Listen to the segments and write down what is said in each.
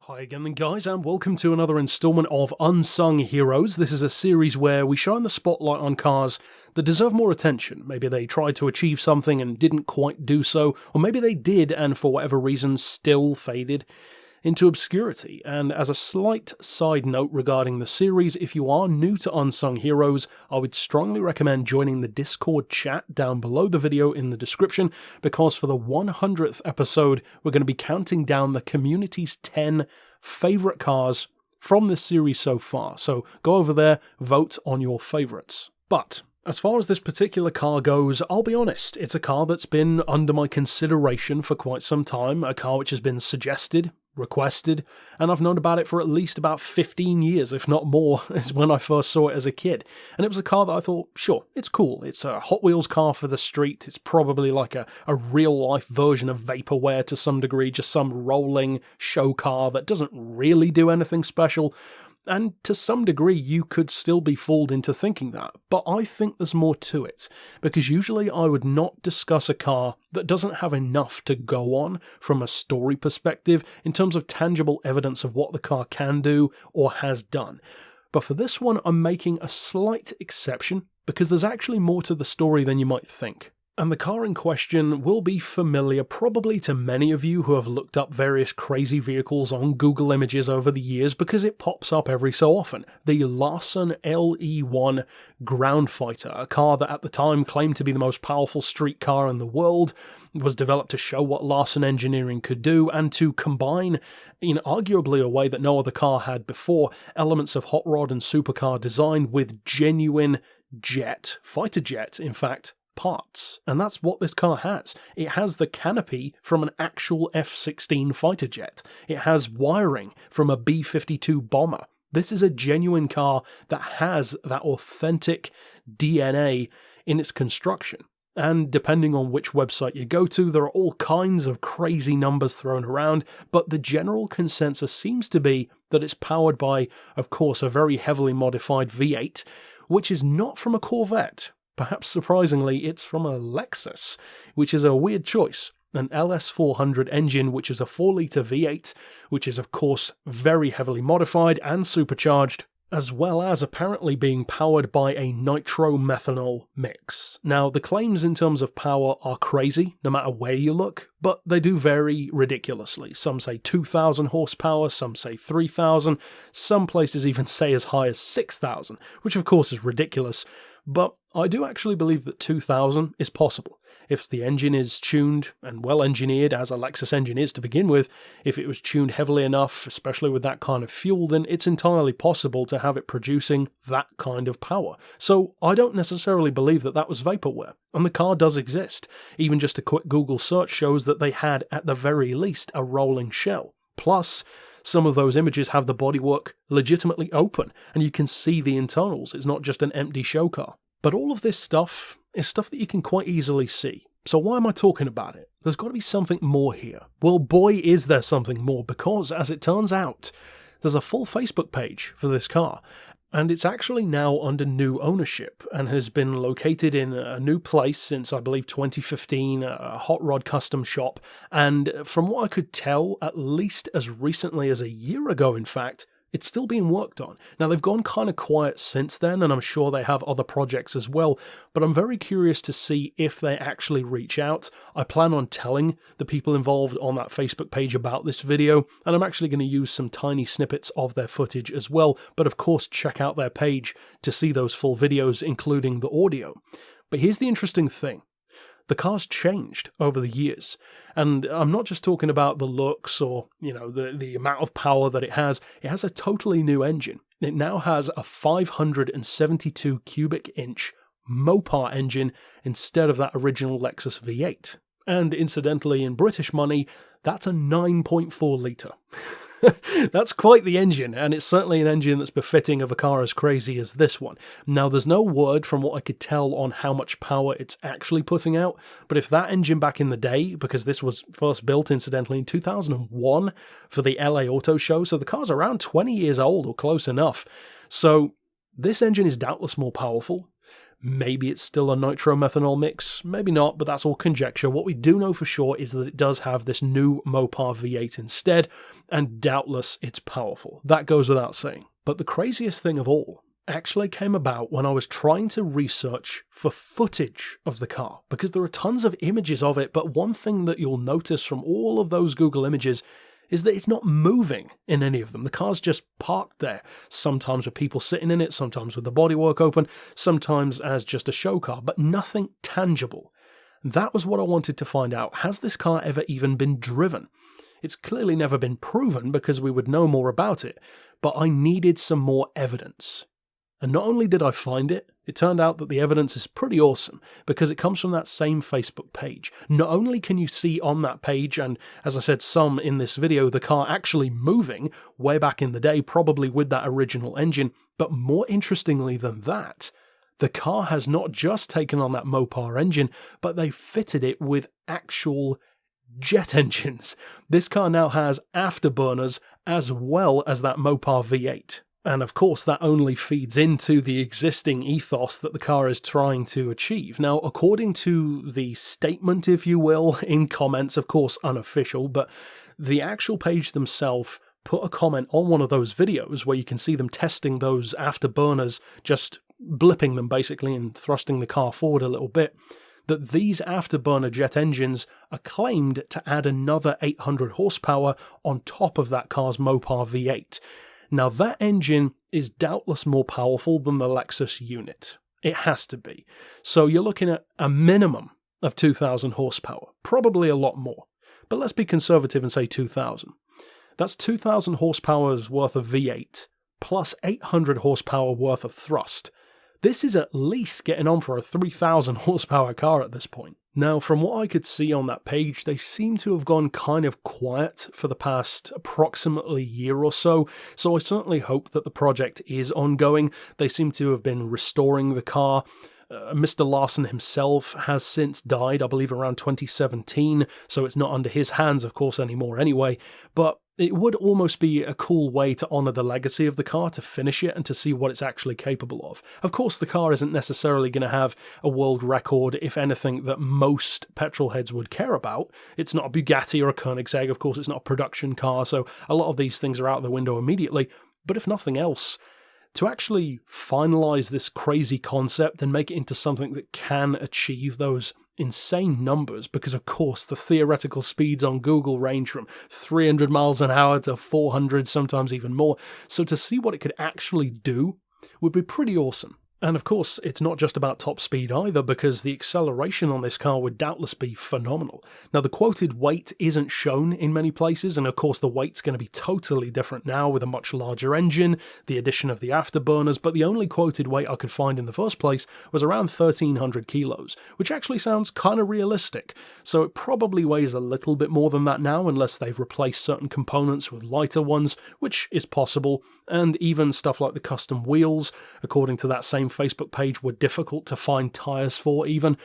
Hi again then guys, and welcome to another installment of Unsung Heroes. This is a series where we shine the spotlight on cars that deserve more attention. Maybe they tried to achieve something and didn't quite do so, or maybe they did and for whatever reason still faded into obscurity. And as a slight side note regarding the series, if you are new to Unsung Heroes, I would strongly recommend joining the Discord chat down below the video in the description, because for the 100th episode, we're going to be counting down the community's 10 favourite cars from this series so far. So go over there, vote on your favourites. But as far as this particular car goes, I'll be honest, it's a car that's been under my consideration for quite some time, a car which has been suggested, requested, and I've known about it for at least about 15 years, if not more, is when I first saw it as a kid. And it was a car that I thought, sure, it's cool. It's a Hot Wheels car for the street. It's probably like a real-life version of Vaporware to some degree, just some rolling show car that doesn't really do anything special. And to some degree, you could still be fooled into thinking that. But I think there's more to it, because usually I would not discuss a car that doesn't have enough to go on from a story perspective in terms of tangible evidence of what the car can do or has done. But for this one, I'm making a slight exception, because there's actually more to the story than you might think. And the car in question will be familiar probably to many of you who have looked up various crazy vehicles on Google Images over the years, because it pops up every so often. The Larson LE1 Groundfighter, a car that at the time claimed to be the most powerful street car in the world, was developed to show what Larson engineering could do and to combine, in arguably a way that no other car had before, elements of hot rod and supercar design with genuine jet, fighter jet in fact, parts. And that's what this car has. It has the canopy from an actual F-16 fighter jet. It has wiring from a B-52 bomber. This is a genuine car that has that authentic DNA in its construction. And depending on which website you go to, there are all kinds of crazy numbers thrown around, but the general consensus seems to be that it's powered by, of course, a very heavily modified V8, which is not from a Corvette. Perhaps surprisingly, it's from a Lexus, which is a weird choice. An LS400 engine, which is a 4-litre V8, which is of course very heavily modified and supercharged, as well as apparently being powered by a nitro-methanol mix. Now, the claims in terms of power are crazy, no matter where you look, but they do vary ridiculously. Some say 2,000 horsepower, some say 3,000, some places even say as high as 6,000, which of course is ridiculous, but I do actually believe that 2,000 is possible. If the engine is tuned and well engineered, as a Lexus engine is to begin with, if it was tuned heavily enough, especially with that kind of fuel, then it's entirely possible to have it producing that kind of power. So I don't necessarily believe that that was vaporware. And the car does exist. Even just a quick Google search shows that they had, at the very least, a rolling shell. Plus, some of those images have the bodywork legitimately open, and you can see the internals. It's not just an empty show car. But all of this stuff is stuff that you can quite easily see. So why am I talking about it? There's got to be something more here. Well, boy, is there something more, because, as it turns out, there's a full Facebook page for this car. And it's actually now under new ownership and has been located in a new place since, I believe, 2015, a hot rod custom shop. And from what I could tell, at least as recently as a year ago, in fact, it's still being worked on. Now, they've gone kind of quiet since then, and I'm sure they have other projects as well, but I'm very curious to see if they actually reach out. I plan on telling the people involved on that Facebook page about this video, and I'm actually going to use some tiny snippets of their footage as well, but of course check out their page to see those full videos, including the audio. But here's the interesting thing. The car's changed over the years, and I'm not just talking about the looks or, the amount of power that it has. It has a totally new engine. It now has a 572 cubic inch Mopar engine instead of that original Lexus V8. And incidentally, in British money, that's a 9.4 litre. That's quite the engine, and it's certainly an engine that's befitting of a car as crazy as this one. Now, there's no word from what I could tell on how much power it's actually putting out, but if that engine back in the day, because this was first built, incidentally, in 2001 for the LA Auto Show, so the car's around 20 years old or close enough. So this engine is doubtless more powerful. Maybe it's still a nitro-methanol mix, maybe not, but that's all conjecture. What we do know for sure is that it does have this new Mopar V8 instead, and doubtless it's powerful. That goes without saying. But the craziest thing of all actually came about when I was trying to research for footage of the car, because there are tons of images of it, but one thing that you'll notice from all of those Google images is that it's not moving in any of them. The car's just parked there, sometimes with people sitting in it, sometimes with the bodywork open, sometimes as just a show car, but nothing tangible. That was what I wanted to find out. Has this car ever even been driven? It's clearly never been proven because we would know more about it, but I needed some more evidence. And not only did I find it, it turned out that the evidence is pretty awesome because it comes from that same Facebook page. Not only can you see on that page, and as I said some in this video, the car actually moving way back in the day, probably with that original engine, but more interestingly than that, the car has not just taken on that Mopar engine, but they fitted it with actual jet engines. This car now has afterburners as well as that Mopar V8. And of course, that only feeds into the existing ethos that the car is trying to achieve. Now, according to the statement, if you will, in comments, of course unofficial, but the actual page themselves put a comment on one of those videos where you can see them testing those afterburners, just blipping them basically and thrusting the car forward a little bit, that these afterburner jet engines are claimed to add another 800 horsepower on top of that car's Mopar V8. Now that engine is doubtless more powerful than the Lexus unit. It has to be. So you're looking at a minimum of 2,000 horsepower, probably a lot more. But let's be conservative and say 2,000. That's 2,000 horsepower's worth of V8 plus 800 horsepower worth of thrust. This is at least getting on for a 3,000 horsepower car at this point. Now, from what I could see on that page, they seem to have gone kind of quiet for the past approximately year or so I certainly hope that the project is ongoing. They seem to have been restoring the car. Mr. Larson himself has since died, I believe around 2017, so it's not under his hands, of course, anymore anyway, but it would almost be a cool way to honour the legacy of the car, to finish it and to see what it's actually capable of. Of course, the car isn't necessarily going to have a world record, if anything, that most petrol heads would care about. It's not a Bugatti or a Koenigsegg, of course, it's not a production car, so a lot of these things are out the window immediately, but if nothing else, to actually finalise this crazy concept and make it into something that can achieve those insane numbers, because of course the theoretical speeds on Google range from 300 miles an hour to 400, sometimes even more, so to see what it could actually do would be pretty awesome. And of course, it's not just about top speed either, because the acceleration on this car would doubtless be phenomenal. Now, the quoted weight isn't shown in many places, and of course the weight's going to be totally different now with a much larger engine, the addition of the afterburners, but the only quoted weight I could find in the first place was around 1,300 kilos, which actually sounds kind of realistic. So it probably weighs a little bit more than that now, unless they've replaced certain components with lighter ones, which is possible, and even stuff like the custom wheels, according to that same Facebook page, were difficult to find tyres for even.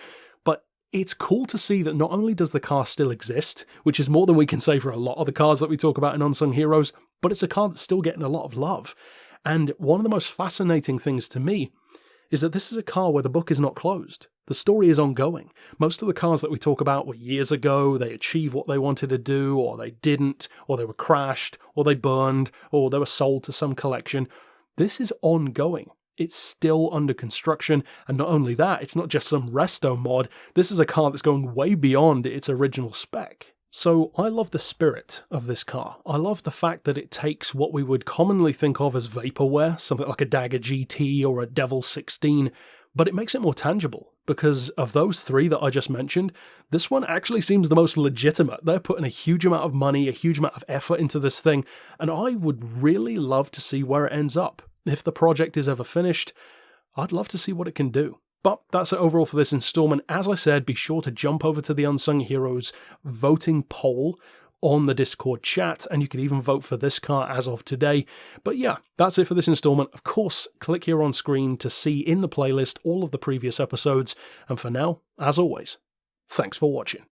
But it's cool to see that not only does the car still exist, which is more than we can say for a lot of the cars that we talk about in Unsung Heroes, but it's a car that's still getting a lot of love. And one of the most fascinating things to me is that this is a car where the book is not closed. The story is ongoing. Most of the cars that we talk about were years ago, they achieved what they wanted to do, or they didn't, or they were crashed, or they burned, or they were sold to some collection. This is ongoing. It's still under construction, and not only that, it's not just some resto mod, this is a car that's going way beyond its original spec. So I love the spirit of this car. I love the fact that it takes what we would commonly think of as vaporware, something like a Dagger GT or a Devil 16, but it makes it more tangible, because of those three that I just mentioned, this one actually seems the most legitimate. They're putting a huge amount of money, a huge amount of effort into this thing, and I would really love to see where it ends up. If the project is ever finished, I'd love to see what it can do. But that's it overall for this installment. As I said, be sure to jump over to the Unsung Heroes voting poll on the Discord chat, and you can even vote for this car as of today. But yeah, that's it for this installment. Of course, click here on screen to see in the playlist all of the previous episodes, and for now, as always, thanks for watching.